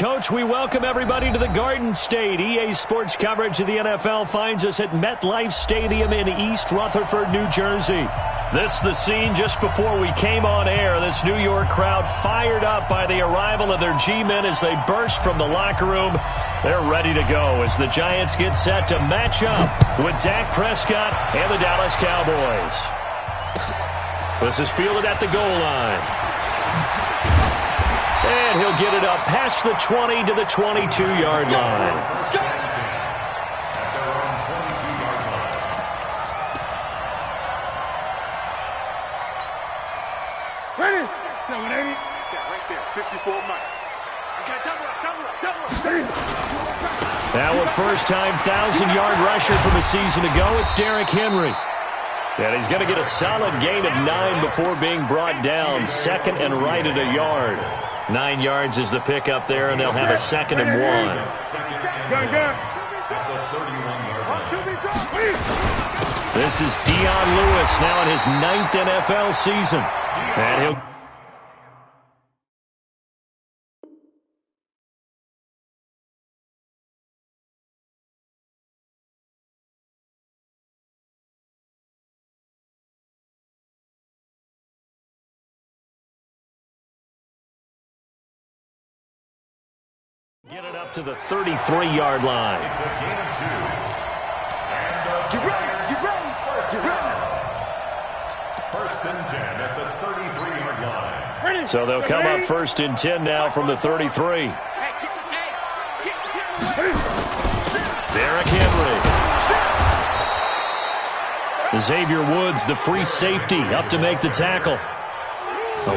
Coach. We welcome everybody to the Garden State. EA Sports coverage of the NFL finds us at MetLife Stadium in East Rutherford, New Jersey. This is the scene just before we came on air. This New York crowd fired up by the arrival of their G-men as they burst from the locker room. They're ready to go as the Giants get set to match up with Dak Prescott and the Dallas Cowboys. This is fielded at the goal line. And he'll get it up past the 20 to the 22-yard line. Ready? No, 180. Yeah, right there. 54 Mike. Okay, double up. Now a first-time 1,000-yard rusher from a season ago, it's Derrick Henry. And he's going to get a solid gain of 9 before being brought down. Second and right at a yard. 9 yards is the pickup there, and they'll have a 2nd and 1. This is Dion Lewis now in his 9th NFL season. And he'll get it up to the 33-yard line. Get ready. First and 10 at the 33-yard line. Ready. So they'll come up first and 10 now from the 33. Derrick Henry. Xavier Woods, the free safety, up to make the tackle.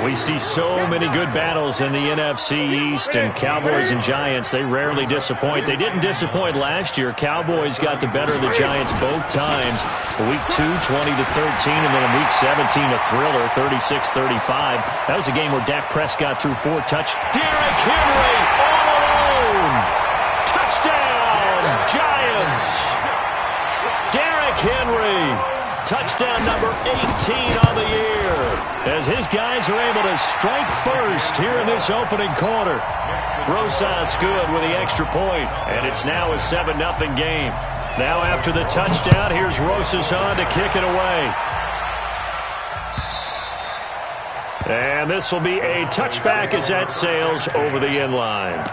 We see so many good battles in the NFC East, and Cowboys and Giants, they rarely disappoint. They didn't disappoint last year. Cowboys got the better of the Giants both times. Week 2, 20-13, and then in Week 17, a thriller, 36-35. That was a game where Dak Prescott threw 4 touchdowns. Derrick Henry all alone. Touchdown, Giants. Derrick Henry. Touchdown number 18 on the year as his guys are able to strike first here in this opening quarter. Rosas good with the extra point, and it's now a 7-0 game. Now after the touchdown, here's Rosas on to kick it away. And this will be a touchback as that sails over the end line.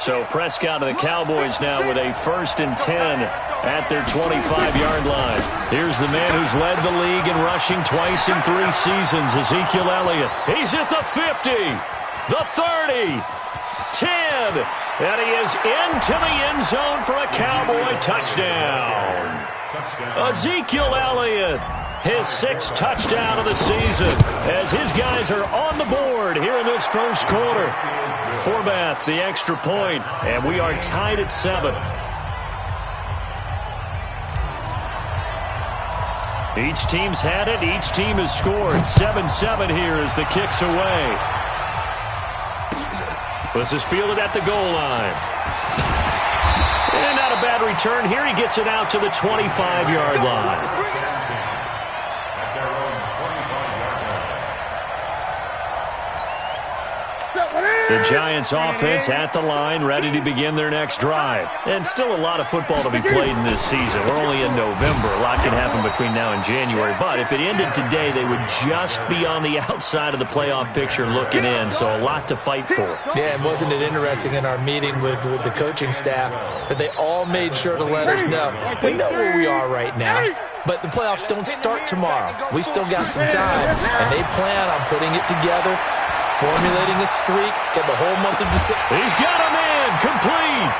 So Prescott and the Cowboys now with a 1st and 10 at their 25-yard line. Here's the man who's led the league in rushing twice in 3 seasons, Ezekiel Elliott. He's at the 50, the 30, 10, and he is into the end zone for a Cowboy touchdown. Ezekiel Elliott, his 6th touchdown of the season, as his guys are on the board here in this first quarter. Forbath, the extra point, and we are tied at 7. Each team's had it. Each team has scored. 7-7 here as the kick's away. This is fielded at the goal line. And not a bad return here. He gets it out to the 25-yard line. The Giants offense at the line, ready to begin their next drive. And still a lot of football to be played in this season. We're only in November. A lot can happen between now and January. But if it ended today, they would just be on the outside of the playoff picture looking in. So a lot to fight for. Yeah, and wasn't it interesting in our meeting with the coaching staff that they all made sure to let us know. We know where we are right now. But the playoffs don't start tomorrow. We still got some time. And they plan on putting it together, formulating a streak, get the whole month of December. He's got him in, complete.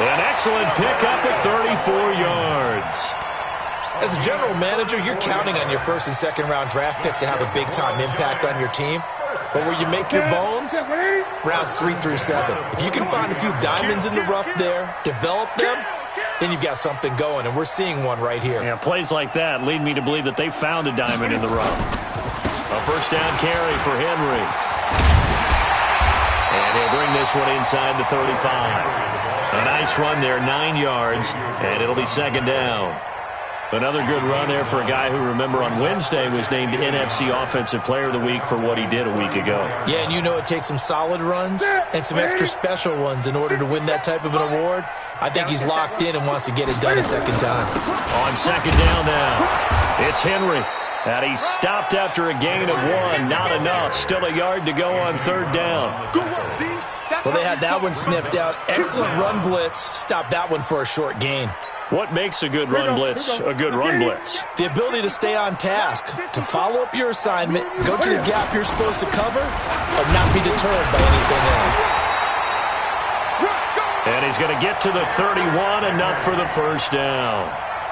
An excellent pickup at 34 yards. As a general manager, you're counting on your 1st and 2nd round draft picks to have a big-time impact on your team. But where you make your bones, rounds 3 through 7. If you can find a few diamonds in the rough there, develop them, then you've got something going, and we're seeing one right here. Yeah, plays like that lead me to believe that they found a diamond in the rough. A first down carry for Henry. And he'll bring this one inside the 35. A nice run there, 9 yards, and it'll be second down. Another good run there for a guy who, remember, on Wednesday was named NFC Offensive Player of the Week for what he did a week ago. Yeah, and you know it takes some solid runs and some extra special ones in order to win that type of an award. I think he's locked in and wants to get it done a second time. On second down now, it's Henry. And he stopped after a gain of 1. Not enough. Still a yard to go on third down. Well, they had that one sniffed out. Excellent run blitz. Stopped that one for a short gain. What makes a good run blitz a good run blitz? The ability to stay on task, to follow up your assignment, go to the gap you're supposed to cover, but not be deterred by anything else. And he's going to get to the 31, enough for the first down.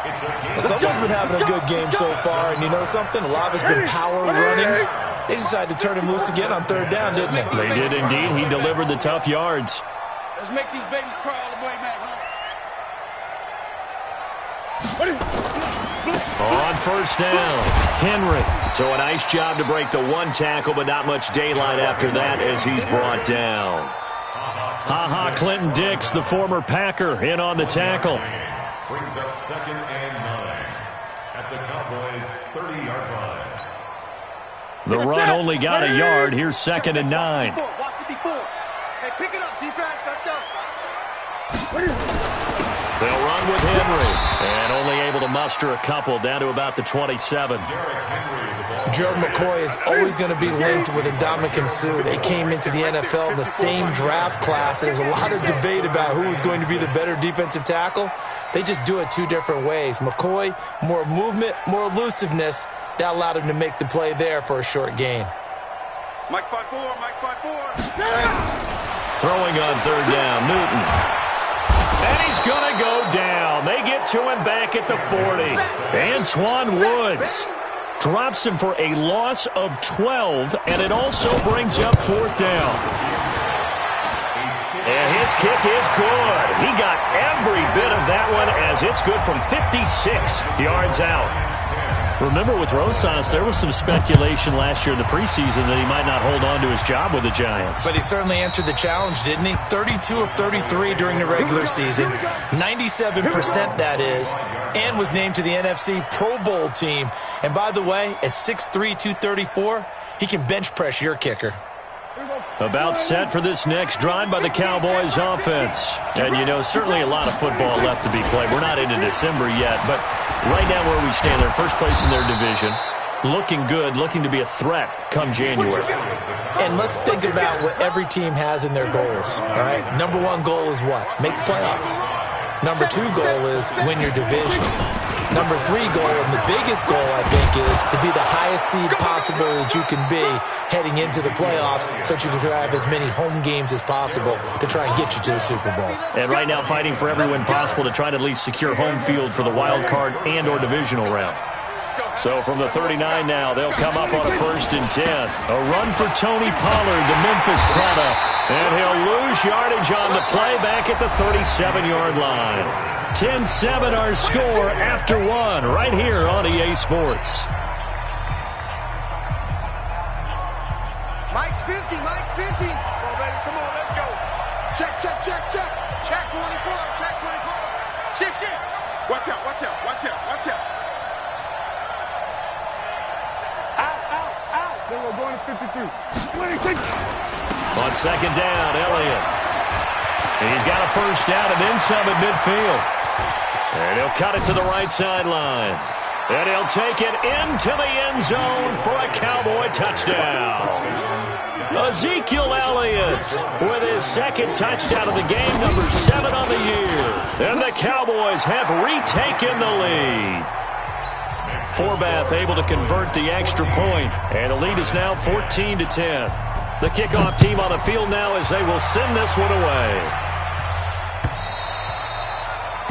Well, someone's been having a good game so far, and you know something? A lot of it's been power running. They decided to turn him loose again on third down, didn't they? They did indeed. He delivered the tough yards. Let's make these babies cry all the way back home. On first down, Henry. So a nice job to break the 1 tackle, but not much daylight after that as he's brought down. Clinton Dix, the former Packer, in on the tackle. Brings up 2nd and 9 at the Cowboys' 30-yard line. The run only got a yard. Here's 2nd and 9. Watch 54. Hey, pick it up, defense. Let's go. They'll run with Henry, and only able to muster a couple, down to about the 27. Gerald McCoy is always going to be linked with Ndamukong Suh. They came into the NFL in the same draft class. There's a lot of debate about who is going to be the better defensive tackle. They just do it 2 different ways. McCoy, more movement, more elusiveness. That allowed him to make the play there for a short gain. Mike 5-4, Mike 5-4. Throwing on third down, Newton. And he's going to go down. They get to him back at the 40. Antoine Woods drops him for a loss of 12, and it also brings up fourth down. And his kick is good. He got every bit of that one as it's good from 56 yards out. Remember, with Rosas, there was some speculation last year in the preseason that he might not hold on to his job with the Giants. But he certainly answered the challenge, didn't he? 32 of 33 during the regular season, 97% that is, and was named to the NFC Pro Bowl team. And by the way, at 6'3", 234, he can bench press your kicker. About set for this next drive by the Cowboys offense. And, you know, certainly a lot of football left to be played. We're not into December yet, but right now where we stand, they're first place in their division. Looking good, looking to be a threat come January. And let's think about what every team has in their goals, all right? Number 1 goal is what? Make the playoffs. Number 2 goal is win your division. Number 3 goal, and the biggest goal, I think, is to be the highest seed possible that you can be heading into the playoffs so that you can have as many home games as possible to try and get you to the Super Bowl. And right now fighting for every win possible to try to at least secure home field for the wild card and or divisional round. So from the 39 now, they'll come up on a 1st and 10. A run for Tony Pollard, the Memphis product. And he'll lose yardage on the play back at the 37-yard line. 10-7 our score after 1 right here on EA Sports. Mike's 50, Mike's 50. Come on, baby, come on, let's go. Check, check, check, check. Check 24, check 24. Shift, shift. Watch out, watch out, watch out, watch out. Out. Then we're going to 53. On second down, Elliott. He's got a first down and then some at midfield. And he'll cut it to the right sideline. And he'll take it into the end zone for a Cowboy touchdown. Ezekiel Elliott with his 2nd touchdown of the game, number 7 on the year. And the Cowboys have retaken the lead. Forbath able to convert the extra point, and the lead is now 14-10. The kickoff team on the field now as they will send this one away.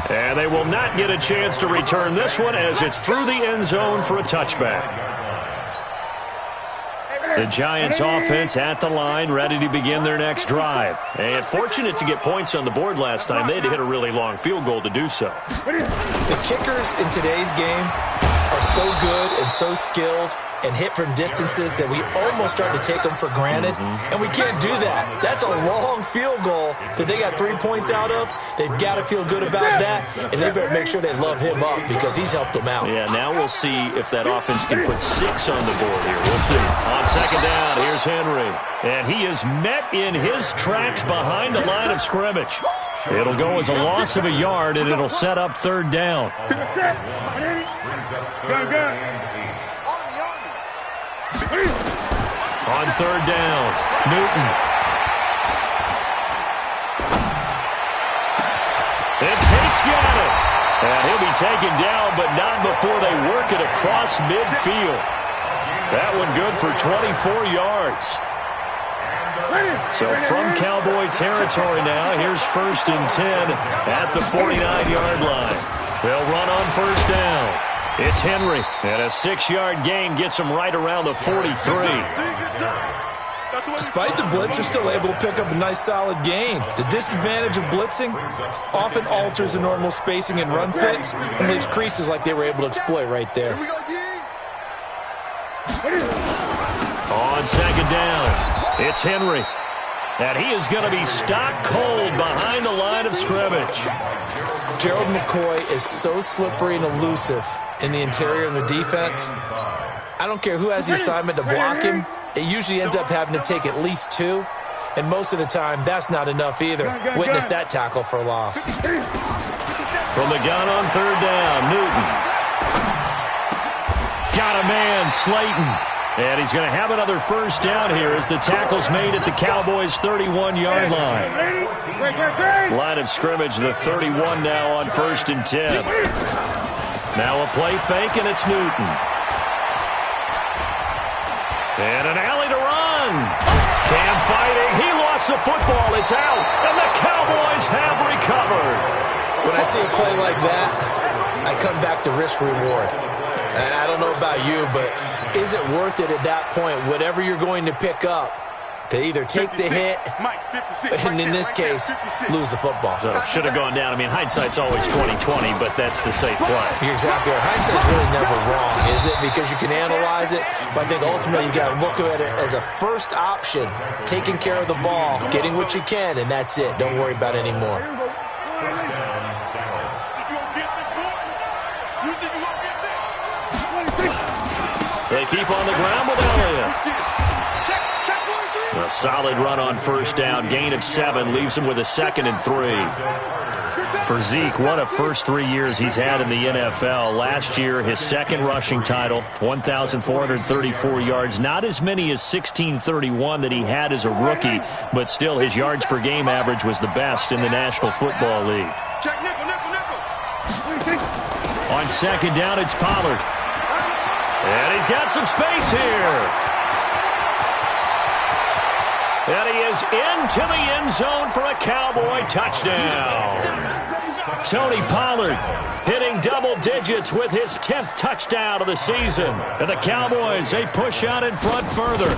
And they will not get a chance to return this one as it's through the end zone for a touchback. The Giants offense at the line, ready to begin their next drive. And fortunate to get points on the board last time. They had to hit a really long field goal to do so. The kickers in today's game are so good and so skilled and hit from distances that we almost start to take them for granted, and we can't do that. That's a long field goal that they got 3 points out of. They've got to feel good about that, and they better make sure they love him up because he's helped them out. Yeah, now we'll see if that offense can put 6 on the board here. We'll see. On second down, here's Henry, and he is met in his tracks behind the line of scrimmage. It'll go as a loss of a yard, and it'll set up third down. On third down, Newton. And Tate's got it. And he'll be taken down, but not before they work it across midfield. That one good for 24 yards. So from Cowboy territory now, here's 1st and 10 at the 49-yard line. They'll run on first down. It's Henry, and a 6-yard gain gets him right around the 43. Despite the blitz, they're still able to pick up a nice solid gain. The disadvantage of blitzing often alters the normal spacing and run fits and leaves creases like they were able to exploit right there. On second down, it's Henry. And he is going to be stopped cold behind the line of scrimmage. Gerald McCoy is so slippery and elusive in the interior of the defense. I don't care who has the assignment to block him. It usually ends up having to take at least 2. And most of the time, that's not enough either. Witness that tackle for a loss. From the gun on third down, Newton. Got a man, Slayton. And he's going to have another first down here as the tackle's made at the Cowboys' 31-yard line. Line of scrimmage, the 31 now on 1st and 10. Now a play fake, and it's Newton. And an alley to run. Cam fighting. He lost the football. It's out. And the Cowboys have recovered. When I see a play like that, I come back to risk-reward. I don't know about you, but is it worth it at that point, whatever you're going to pick up, to either take the hit and, in this case, lose the football? So it should have gone down. I mean, hindsight's always 20/20, but that's the safe play. You're exactly right. Hindsight's really never wrong, is it? Because you can analyze it, but I think ultimately you got to look at it as a first option, taking care of the ball, getting what you can, and that's it. Don't worry about it anymore. They keep on the ground with Elliott. A solid run on first down. Gain of 7 leaves him with a 2nd and 3. For Zeke, what a first 3 years he's had in the NFL. Last year, his 2nd rushing title, 1,434 yards. Not as many as 1,631 that he had as a rookie, but still his yards per game average was the best in the National Football League. On second down, it's Pollard. And he's got some space here. And he is into the end zone for a Cowboy touchdown. Tony Pollard hitting double digits with his 10th touchdown of the season. And the Cowboys, they push out in front further.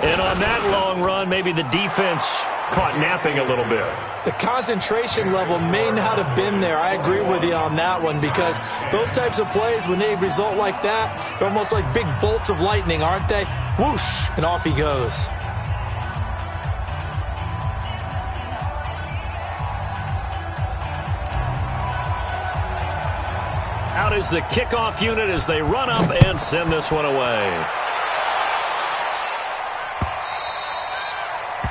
And on that long run, maybe the defense caught napping a little bit. The concentration level may not have been there. I agree with you on that one, because those types of plays, when they result like that, they're almost like big bolts of lightning, aren't they? Whoosh, and off he goes. Out is the kickoff unit as they run up and send this one away.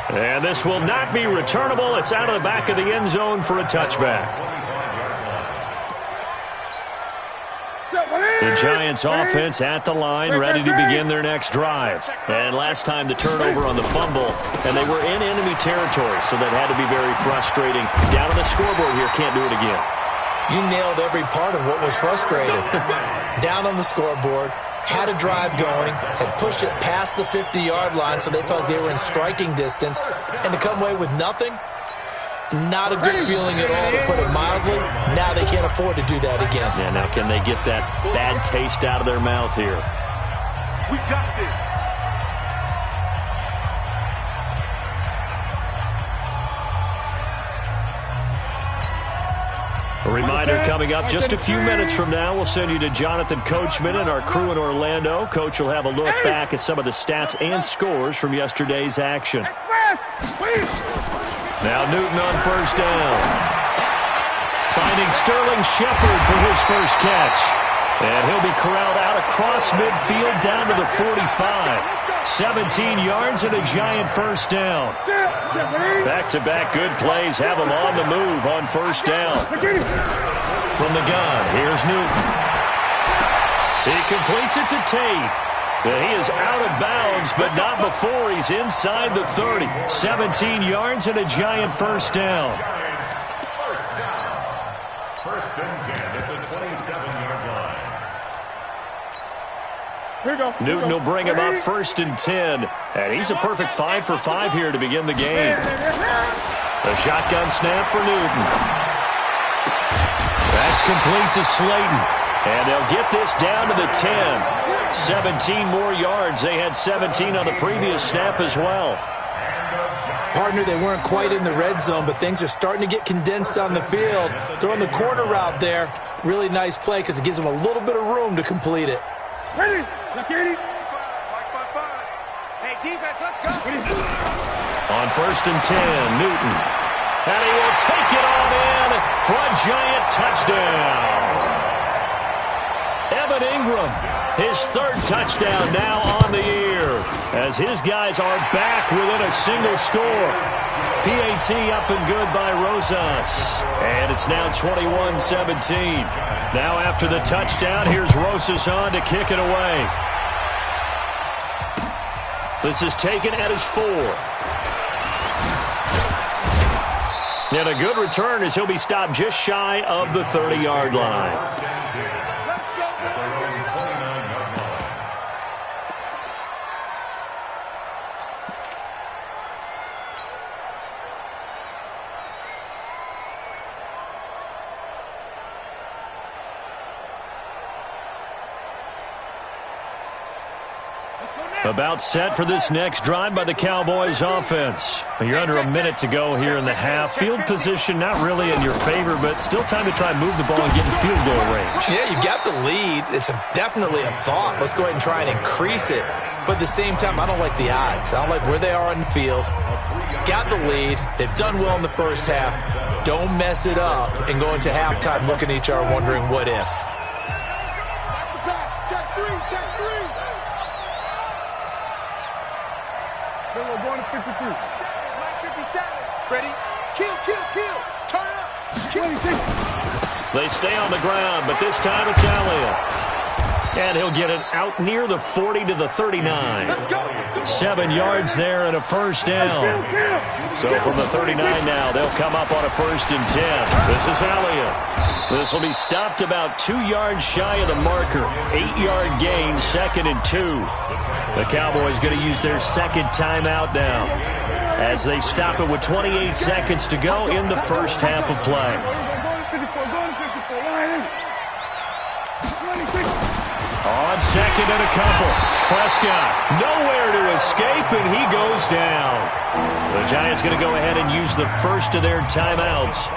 And this will not be returnable. It's out of the back of the end zone for a touchback. The Giants offense at the line, ready to begin their next drive. And last time the turnover on the fumble, and they were in enemy territory, so that had to be very frustrating. Down on the scoreboard here, can't do it again. You nailed every part of what was frustrating. Down on the scoreboard, had a drive going, had pushed it past the 50-yard line so they felt they were in striking distance, and to come away with nothing, not a good feeling at all, to put it mildly. Now they can't afford to do that again. Yeah, now can they get that bad taste out of their mouth here? We got this. A reminder coming up just a few minutes from now, we'll send you to Jonathan Coachman and our crew in Orlando. Coach will have a look back at some of the stats and scores from yesterday's action. Now Newton on first down. Finding Sterling Shepard for his first catch. And he'll be corralled out across midfield down to the 45. 17 yards and a Giant first down. Back-to-back good plays have him on the move on first down. From the gun, here's Newton. He completes it to Tate. He is out of bounds, but not before he's inside the 30. 17 yards and a Giant first down. First and 10 at the 27-yard line. Newton will bring him up first and 10. And he's a perfect 5 for 5 here to begin the game. A shotgun snap for Newton. That's complete to Slayton. And they'll get this down to the 10. 17 more yards. They had 17 on the previous snap as well. Partner, they weren't quite in the red zone, but things are starting to get condensed on the field. Throwing the corner route there. Really nice play because it gives them a little bit of room to complete it. Ready? Hey, defense, let's go. On first and 10, Newton. And he will take it on in for a Giant touchdown. Evan Ingram, his third touchdown now on the year, as his guys are back within a single score. PAT up and good by Rosas. And it's now 21-17. Now after the touchdown, here's Rosas on to kick it away. This is taken at his 4. And a good return as he'll be stopped just shy of the 30-yard line. About set for this next drive by the Cowboys offense. You're under a minute to go here in the half. Field position not really in your favor, but still time to try and move the ball and get in field goal range. Yeah, you got the lead. It's definitely a thought. Let's go ahead and try and increase it. But at the same time, I don't like the odds. I don't like where they are in the field. Got the lead. They've done well in the first half. Don't mess it up and go into halftime looking at each other wondering what if. Check three. We're going to 53. 57. Ready? Kill. Turn up. Kill. They stay on the ground, but this time it's Elliott. And he'll get it out near the 40 to the 39. 7 yards there and a first down. So from the 39 now, they'll come up on a first and 10. This is Elliott. This will be stopped about 2 yards shy of the marker. 8-yard gain, 2nd and 2. The Cowboys going to use their second timeout now as they stop it with 28 seconds to go in the first half of play. On second and a couple. Prescott nowhere to escape, and he goes down. The Giants going to go ahead and use the first of their timeouts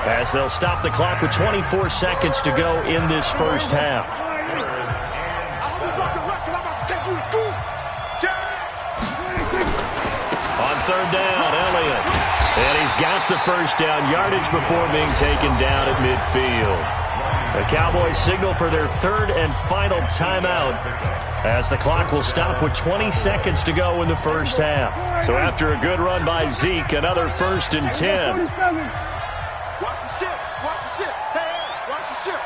as they'll stop the clock with 24 seconds to go in this first half. On third down, Elliott. And he's got the first down yardage before being taken down at midfield. The Cowboys signal for their third and final timeout as the clock will stop with 20 seconds to go in the first half. So after a good run by Zeke, another first and 10. Watch the ship. Hey, watch the ship.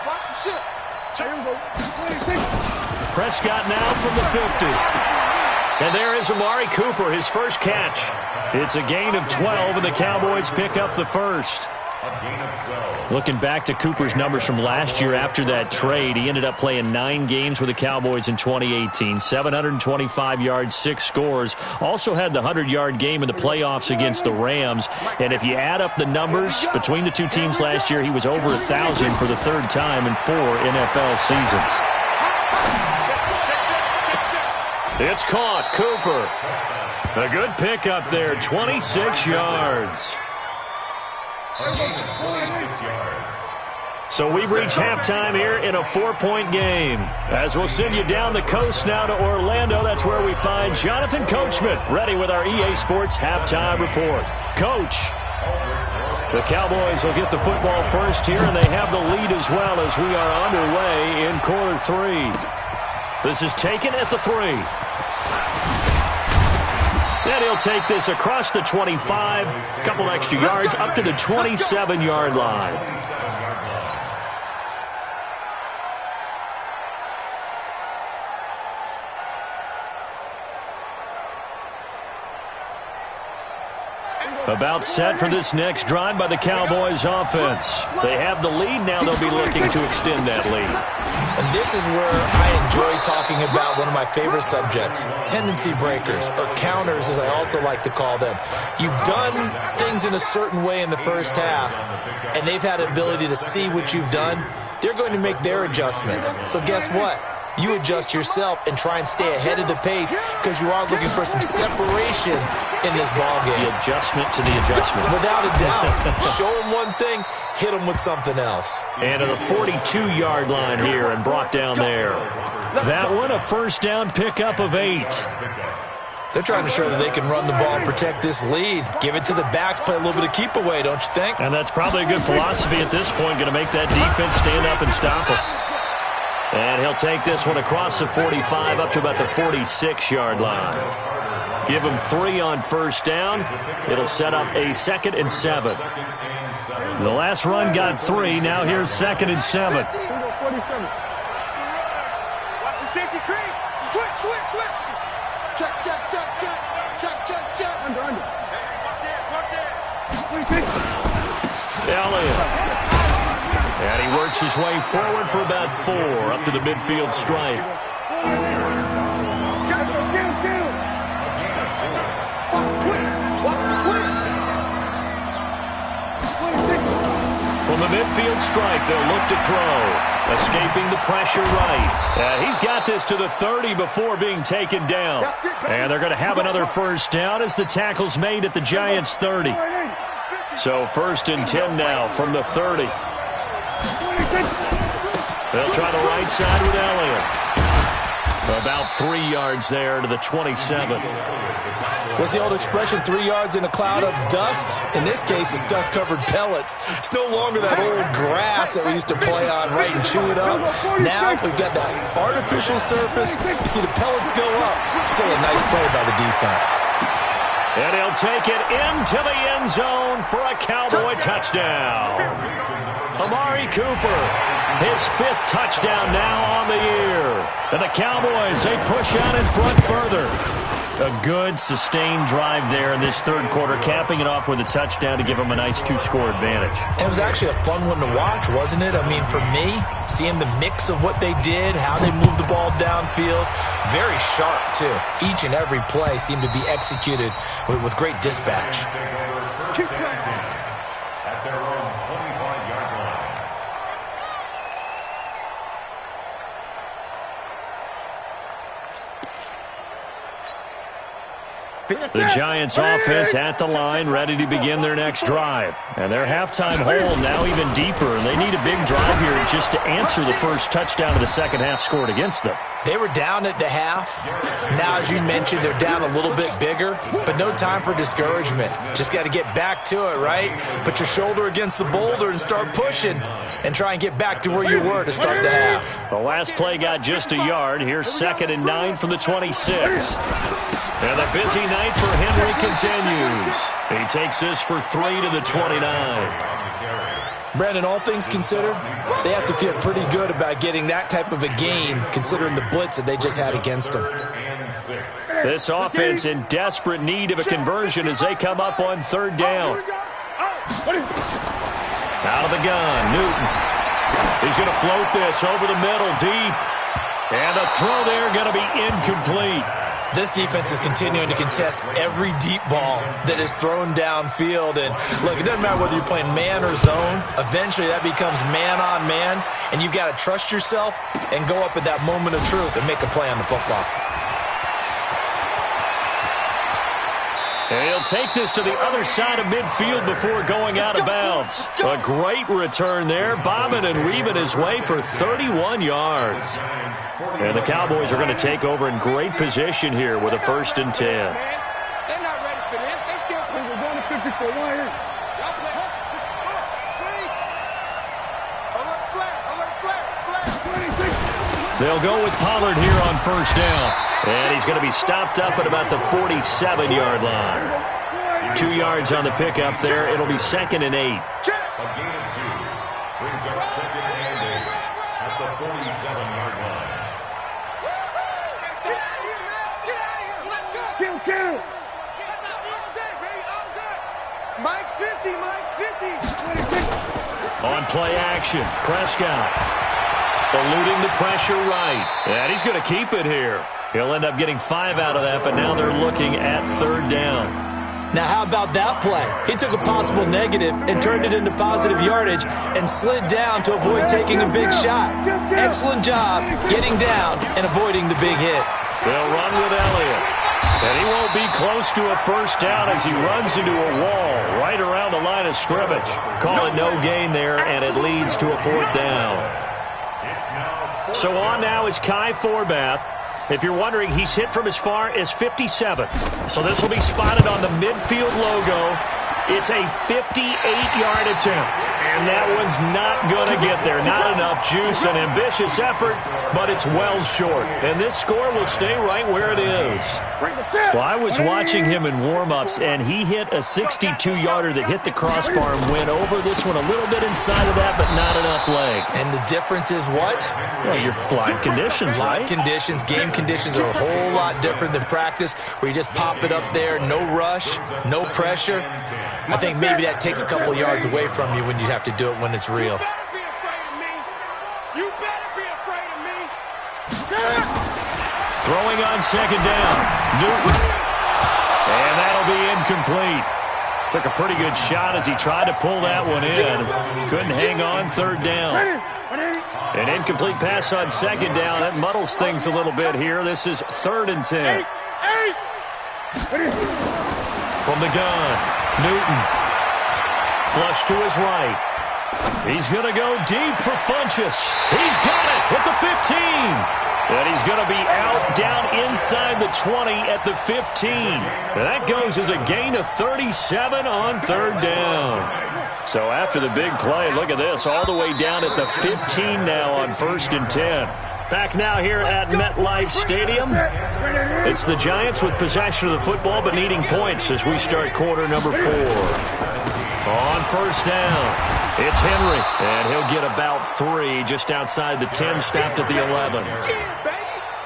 Prescott now from the 50. And there is Amari Cooper, his first catch. It's a gain of 12, and the Cowboys pick up the first. Looking back to Cooper's numbers from last year after that trade, he ended up playing 9 games with the Cowboys in 2018. 725 yards, 6 scores. Also had the 100-yard game in the playoffs against the Rams. And if you add up the numbers between the two teams last year, he was over 1,000 for the third time in 4 NFL seasons. It's caught. Cooper. A good pickup there. 26 yards. A gain of 26 yards. So we've reached halftime here in a 4-point game. As we'll send you down the coast now to Orlando, that's where we find Jonathan Coachman, ready with our EA Sports halftime report. Coach, the Cowboys will get the football first here, and they have the lead as well as we are underway in quarter 3. This is taken at the 3. And he'll take this across the 25, a couple extra yards, up to the 27-yard line. About set for this next drive by the Cowboys offense. They have the lead. Now they'll be looking to extend that lead. And this is where I enjoy talking about one of my favorite subjects, tendency breakers, or counters as I also like to call them. You've done things in a certain way in the first half, and they've had the ability to see what you've done. They're going to make their adjustments. So guess what? You adjust yourself and try and stay ahead of the pace because you are looking for some separation in this ballgame. The adjustment to the adjustment. Without a doubt. Show them one thing, hit them with something else. And to the 42-yard line here and brought down there. That one, a first down pickup of 8. They're trying to show that they can run the ball and protect this lead. Give it to the backs, play a little bit of keep away, don't you think? And that's probably a good philosophy at this point, going to make that defense stand up and stop them. And he'll take this one across the 45 up to about the 46-yard line. Give him 3 on first down. It'll set up a 2nd and 7. The last run got 3. Now here's 2nd and 7. Watch the safety creep. Switch. Check. Under. Watch it. Elliott. And he works his way forward for about 4 up to the midfield stripe. From the midfield stripe, they'll look to throw. Escaping the pressure right. He's got this to the 30 before being taken down. And they're going to have another first down as the tackle's made at the Giants' 30. So 1st and 10 now from the 30. They'll try the right side with Elliott. About 3 yards there to the 27. What's the old expression, 3 yards in a cloud of dust? In this case, it's dust-covered pellets. It's no longer that old grass that we used to play on, right, and chew it up. Now we've got that artificial surface. You see the pellets go up. Still a nice play by the defense. And he'll take it into the end zone for a Cowboy touchdown. Amari Cooper, his 5th touchdown now on the year. And the Cowboys, they push out in front further. A good, sustained drive there in this 3rd quarter, capping it off with a touchdown to give them a nice 2-score advantage. It was actually a fun one to watch, wasn't it? I mean, for me, seeing the mix of what they did, how they moved the ball downfield, very sharp, too. Each and every play seemed to be executed with great dispatch. At their own 25-yard line. The Giants offense at the line, ready to begin their next drive. And their halftime hole now even deeper, and they need a big drive here just to answer the first touchdown of the second half scored against them. They were down at the half. Now, as you mentioned, they're down a little bit bigger, but no time for discouragement. Just got to get back to it, right? Put your shoulder against the boulder and start pushing and try and get back to where you were to start the half. The last play got just a yard. Here's 2nd and 9 from the 26. And the busy night for Henry continues. He takes this for 3 to the 29. Brandon, all things considered, they have to feel pretty good about getting that type of a gain, considering the blitz that they just had against them. This offense in desperate need of a conversion as they come up on 3rd down. Out of the gun, Newton. He's going to float this over the middle, deep. And the throw there going to be incomplete. This defense is continuing to contest every deep ball that is thrown downfield. And, look, it doesn't matter whether you're playing man or zone. Eventually, that becomes man-on-man, and you've got to trust yourself and go up at that moment of truth and make a play on the football. And he'll take this to the other side of midfield before going out of bounds. A great return there, bobbing and weaving his way for 31 yards. And the Cowboys are going to take over in great position here with a 1st and 10. They're not ready for this. They still think we're going to 54 1 here. They'll go with Pollard here on 1st down. And he's going to be stopped up at about the 47-yard line. 2 yards on the pickup there. It'll be 2nd and 8. A gain of 2 brings up 2nd and 8 at the 47-yard line. Get out of here, man. Get out of here. Let's go. Kill. All day, baby. All day. Mike's 50. Mike's 50. On play action, Prescott. Eluding the pressure right. And he's going to keep it here. He'll end up getting 5 out of that, but now they're looking at 3rd down. Now, how about that play? He took a possible negative and turned it into positive yardage and slid down to avoid taking a big shot. Excellent job getting down and avoiding the big hit. They'll run with Elliott. And he won't be close to a 1st down as he runs into a wall right around the line of scrimmage. Call it no gain there, and it leads to a 4th down. So on now is Kai Forbath. If you're wondering, he's hit from as far as 57. So this will be spotted on the midfield logo. It's a 58-yard attempt. And that one's not going to get there. Not enough juice, an ambitious effort, but it's well short. And this score will stay right where it is. Well, I was watching him in warm-ups, and he hit a 62-yarder that hit the crossbar and went over. This one a little bit inside of that, but not enough leg. And the difference is what? Well, your live conditions, right? Live conditions, game conditions are a whole lot different than practice, where you just pop it up there, no rush, no pressure. I think maybe that takes a couple yards away from you when you have to do it when it's real. You better be afraid of me. Throwing on 2nd down. Newton. And that'll be incomplete. Took a pretty good shot as he tried to pull that one in. Couldn't hang on 3rd down. An incomplete pass on 2nd down. That muddles things a little bit here. This is 3rd and 10. From the gun, Newton. Flush to his right. He's going to go deep for Funchess. He's got it at the 15. And he's going to be out down inside the 20 at the 15. And that goes as a gain of 37 on 3rd down. So after the big play, look at this, all the way down at the 15 now on 1st and 10. Back now here at MetLife Stadium. It's the Giants with possession of the football but needing points as we start quarter number 4. On 1st down, it's Henry, and he'll get about 3 just outside the 10, stopped at the 11.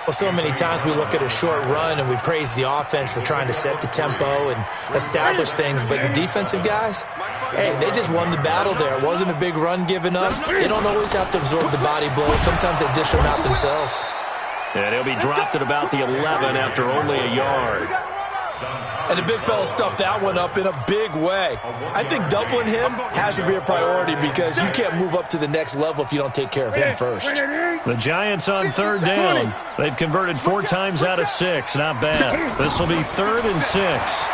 Well, so many times we look at a short run and we praise the offense for trying to set the tempo and establish things, but the defensive guys, hey, they just won the battle there. It wasn't a big run given up. They don't always have to absorb the body blows. Sometimes they dish them out themselves. And he'll be dropped at about the 11 after only a yard. And the big fella stuffed that one up in a big way. I think doubling him has to be a priority because you can't move up to the next level if you don't take care of him first. The Giants on 3rd down. They've converted 4 times out of 6. Not bad. This will be 3rd and 6.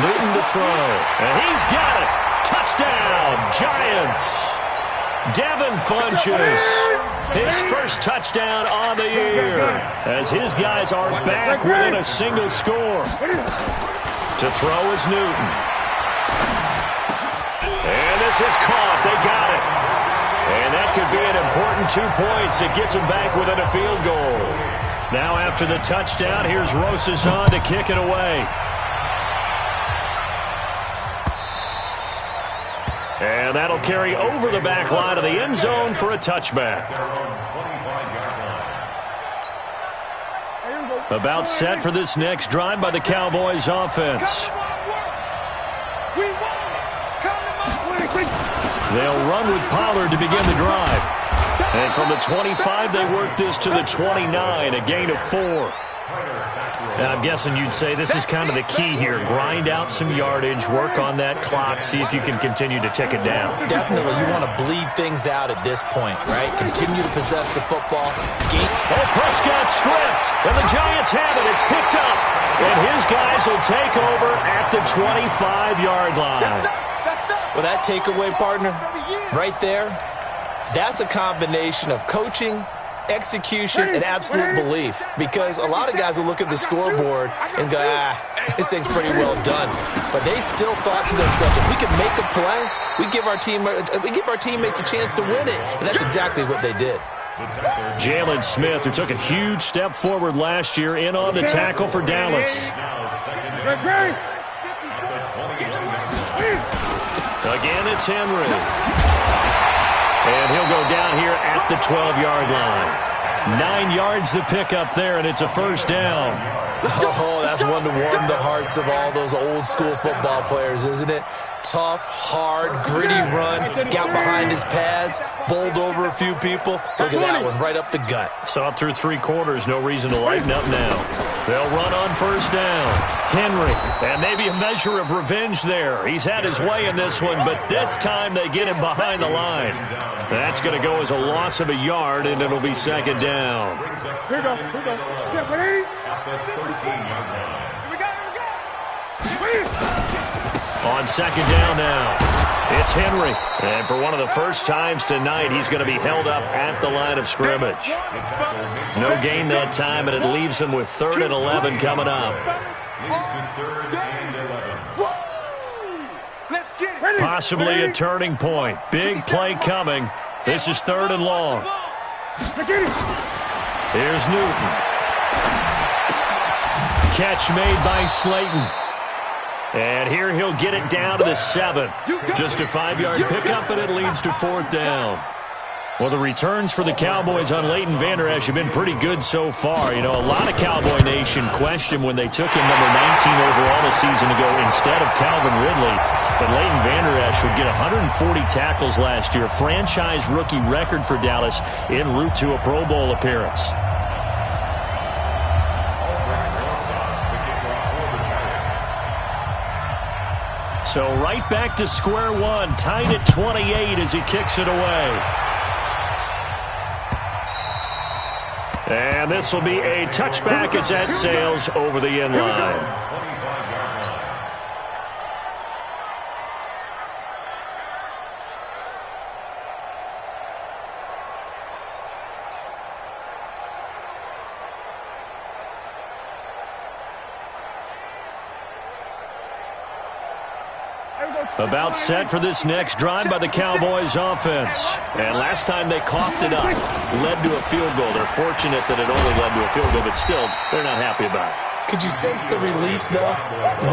Newton to throw. And he's got it. Touchdown, Giants. Devin Funchess. His first touchdown on the year as his guys are back within a single score. To throw is Newton. And this is caught. They got it. And that could be an important 2 points. It gets them back within a field goal. Now after the touchdown, here's Rosas on to kick it away. And that'll carry over the back line of the end zone for a touchback. About set for this next drive by the Cowboys offense. They'll run with Pollard to begin the drive. And from the 25, they work this to the 29, a gain of 4. I'm guessing you'd say this is kind of the key here. Grind out some yardage, work on that clock, see if you can continue to tick it down. Definitely. You want to bleed things out at this point, right? Continue to possess the football. Prescott stripped, and the Giants have it. It's picked up, and his guys will take over at the 25-yard line. Well, that takeaway, partner, right there, that's a combination of coaching, execution, and absolute belief, because a lot of guys will look at the scoreboard and go, this thing's pretty well done. But they still thought to themselves, if we can make a play, we give our teammates a chance to win it, and that's exactly what they did. Jalen Smith, who took a huge step forward last year, in on the tackle for Dallas. Again, it's Henry. And he'll go down here at the 12-yard line. 9 yards to pick up there, and it's a first down. Oh, that's one to warm the hearts of all those old-school football players, isn't it? Tough, hard, gritty run, got behind his pads, bowled over a few people. Look at that one, right up the gut. Saw it through 3 quarters, no reason to lighten up now. They'll run on first down. Henry, and maybe a measure of revenge there. He's had his way in this one, but this time they get him behind the line. That's going to go as a loss of a yard, and it'll be second down. Here we go. Get ready. At the 13-yard line. Here we go. On second down now, it's Henry. And for one of the first times tonight, he's going to be held up at the line of scrimmage. No gain that time, and it leaves him with 3rd and 11 coming up. Possibly a turning point. Big play coming. This is 3rd and long. Here's Newton. Catch made by Slayton. And here he'll get it down to the 7. Just a 5-yard pickup, and it leads to 4th down. Well, the returns for the Cowboys on Leighton Vander Esch have been pretty good so far. You know, a lot of Cowboy Nation questioned when they took him number 19 overall a season ago instead of Calvin Ridley. But Leighton Vander Esch would get 140 tackles last year, franchise rookie record for Dallas, en route to a Pro Bowl appearance. So right back to square one, tied at 28 as he kicks it away. And this will be a touchback as that sails over the end line. About set for this next drive by the Cowboys offense. And last time they coughed it up, led to a field goal. They're fortunate that it only led to a field goal, but still, they're not happy about it. Could you sense the relief, though,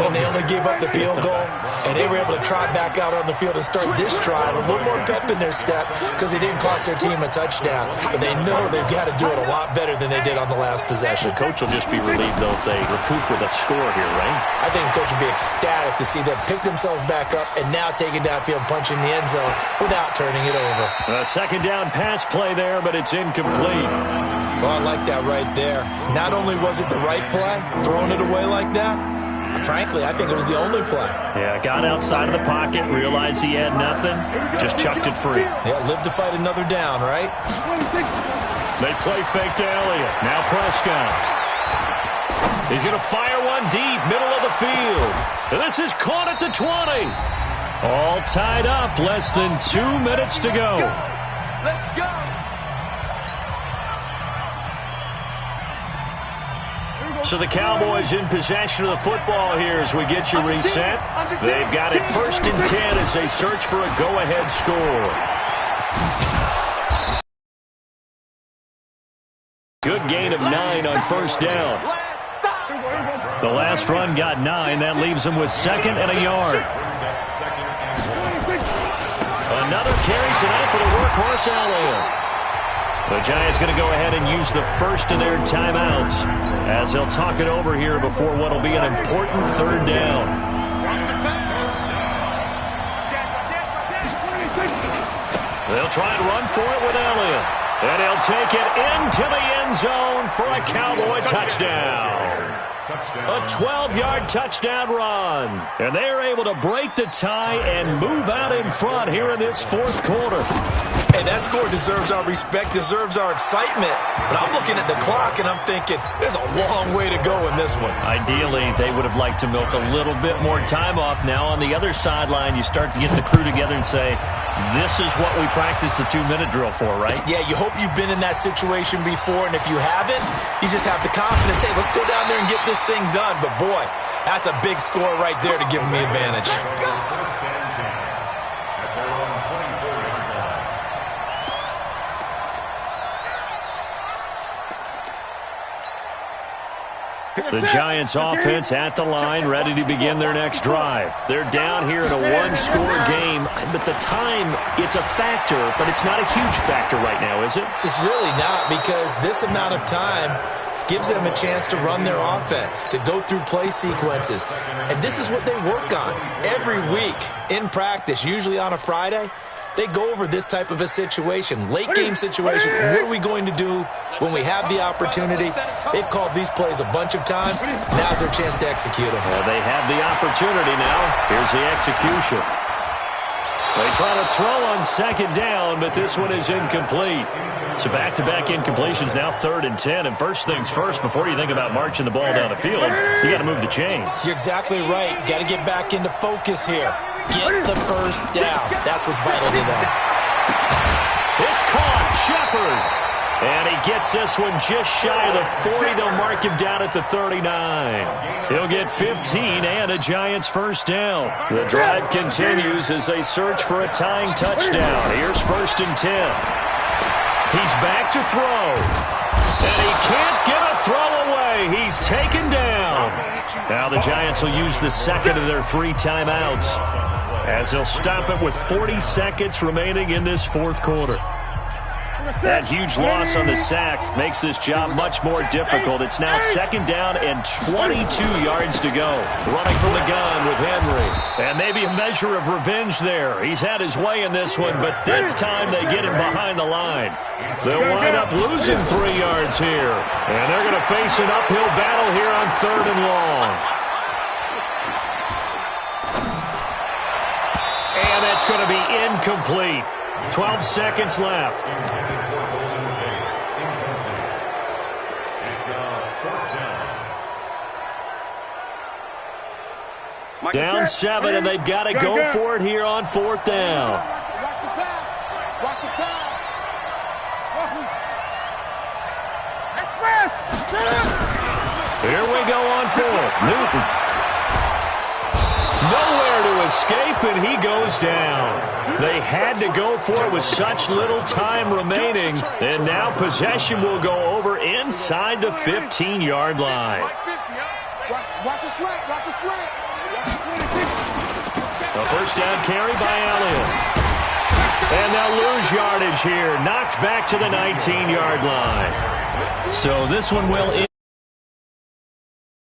when they only gave up the field goal and they were able to trot back out on the field and start this drive, a little more pep in their step because they didn't cost their team a touchdown. But they know they've got to do it a lot better than they did on the last possession. The coach will just be relieved, though, if they recoup with a score here, right? I think the coach will be ecstatic to see them pick themselves back up and now take it downfield and punch in the end zone without turning it over. A second down pass play there, but it's incomplete. Well, I like that right there. Not only was it the right play, throwing it away like that, frankly, I think it was the only play. Yeah, got outside of the pocket, realized he had nothing, just chucked it free. Yeah, live to fight another down, right? They play fake to Elliott. Now Prescott. He's going to fire one deep, middle of the field. And this is caught at the 20. All tied up, less than 2 minutes to go. Let's go. So the Cowboys in possession of the football here as we get you reset. They've got it 1st and 10 as they search for a go-ahead score. Good gain of 9 on first down. The last run got 9. That leaves them with 2nd and a yard. Another carry tonight for the workhorse Elliott. The Giants going to go ahead and use the first of their timeouts as they'll talk it over here before what will be an important 3rd down. They'll try and run for it with Elliott. And he'll take it into the end zone for a Cowboy touchdown. A 12-yard touchdown run. And they are able to break the tie and move out in front here in this fourth quarter. Hey, that score deserves our respect, deserves our excitement. But I'm looking at the clock, and I'm thinking, there's a long way to go in this one. Ideally, they would have liked to milk a little bit more time off. Now on the other sideline, you start to get the crew together and say, this is what we practiced the 2-minute drill for, right? Yeah, you hope you've been in that situation before, and if you haven't, you just have the confidence, hey, let's go down there and get this thing done. But, boy, that's a big score right there to give them the advantage. The Giants offense at the line, ready to begin their next drive. They're down here in a one-score game, but the time, it's a factor, but it's not a huge factor right now, is it? It's really not, because this amount of time gives them a chance to run their offense, to go through play sequences. And this is what they work on every week in practice, usually on a Friday. They go over this type of a situation, late-game situation. What are we going to do when we have the opportunity? They've called these plays a bunch of times. Now's their chance to execute them. Well, they have the opportunity now. Here's the execution. They try to throw on second down, but this one is incomplete. So back-to-back incompletions, now 3rd and 10. And first things first, before you think about marching the ball down the field, you got to move the chains. You're exactly right. Got to get back into focus here. Get the first down. That's what's vital to them. It's caught. Shepard. And he gets this one just shy of the 40. They'll mark him down at the 39. He'll get 15 and a Giants first down. The drive continues as they search for a tying touchdown. Here's 1st and 10. He's back to throw. And he can't get a throw away. He's taken down. Now the Giants will use the second of their 3 timeouts as they'll stop it with 40 seconds remaining in this fourth quarter. That huge loss on the sack makes this job much more difficult. It's now 2nd down and 22 yards to go. Running from the gun with Henry. And maybe a measure of revenge there. He's had his way in this one, but this time they get him behind the line. They'll wind up losing 3 yards here. And they're going to face an uphill battle here on 3rd and long. And that's going to be incomplete. 12 seconds left. Down 7, and they've got to go for it here on 4th down. Watch the pass. Watch the pass. Here we go on 4th. Newton. Nowhere to escape, and he goes down. They had to go for it with such little time remaining, and now possession will go over inside the 15-yard line. Watch a slant. Watch a slant. A first down carry by Elliott. And they'll lose yardage here. Knocked back to the 19-yard line. So this one will end.